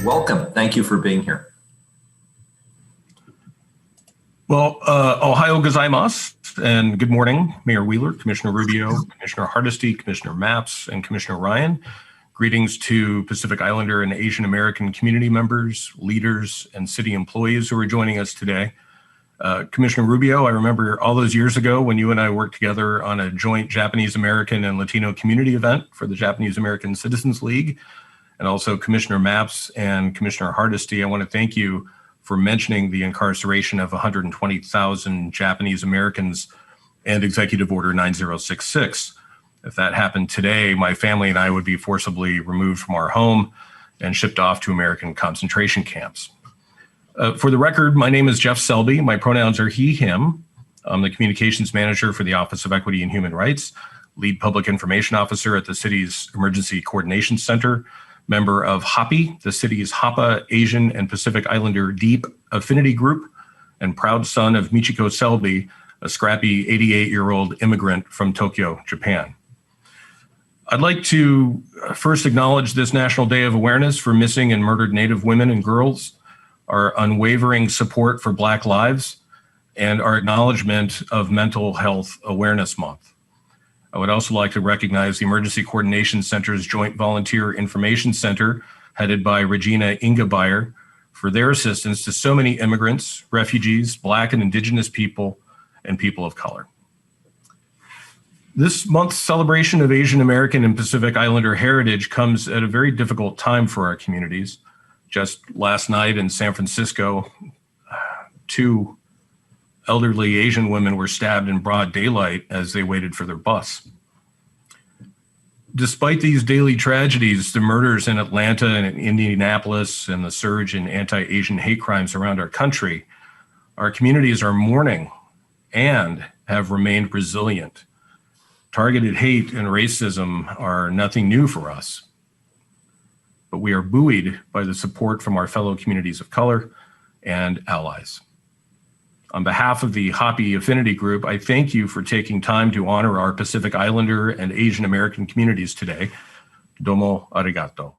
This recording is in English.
Welcome. Thank you for being here. Well, Ohio gozaimasu, and good morning, Mayor Wheeler, Commissioner Rubio, Commissioner Hardesty, Commissioner Mapps, and Commissioner Ryan. Greetings to Pacific Islander and Asian American community members, leaders, and city employees who are joining us today. Commissioner Rubio, I remember all those years ago when you and I worked together on a joint Japanese American and Latino community event for the Japanese American Citizens League. And also Commissioner Mapps and Commissioner Hardesty, I want to thank you for mentioning the incarceration of 120,000 Japanese Americans and Executive Order 9066. If that happened today, my family and I would be forcibly removed from our home and shipped off to American concentration camps. For the record, my name is Jeff Selby. My pronouns are he, him. I'm the communications manager for the Office of Equity and Human Rights, lead public information officer at the city's Emergency Coordination Center, member of AAPI, the city's Hapa, Asian, and Pacific Islander Deep Affinity Group, and proud son of Michiko Selby, a scrappy 88-year-old immigrant from Tokyo, Japan. I'd like to first acknowledge this National Day of Awareness for missing and murdered Native women and girls, our unwavering support for Black lives, and our acknowledgement of Mental Health Awareness Month. I would also like to recognize the Emergency Coordination Center's Joint Volunteer Information Center, headed by Regina Ingebeyer, for their assistance to so many immigrants, refugees, Black and Indigenous people, and people of color. This month's celebration of Asian American and Pacific Islander heritage comes at a very difficult time for our communities. Just last night in San Francisco, 2 elderly Asian women were stabbed in broad daylight as they waited for their bus. Despite these daily tragedies, the murders in Atlanta and in Indianapolis and the surge in anti-Asian hate crimes around our country, our communities are mourning and have remained resilient. Targeted hate and racism are nothing new for us, but we are buoyed by the support from our fellow communities of color and allies. On behalf of the AAPI Affinity Group, I thank you for taking time to honor our Pacific Islander and Asian American communities today. Domo arigato.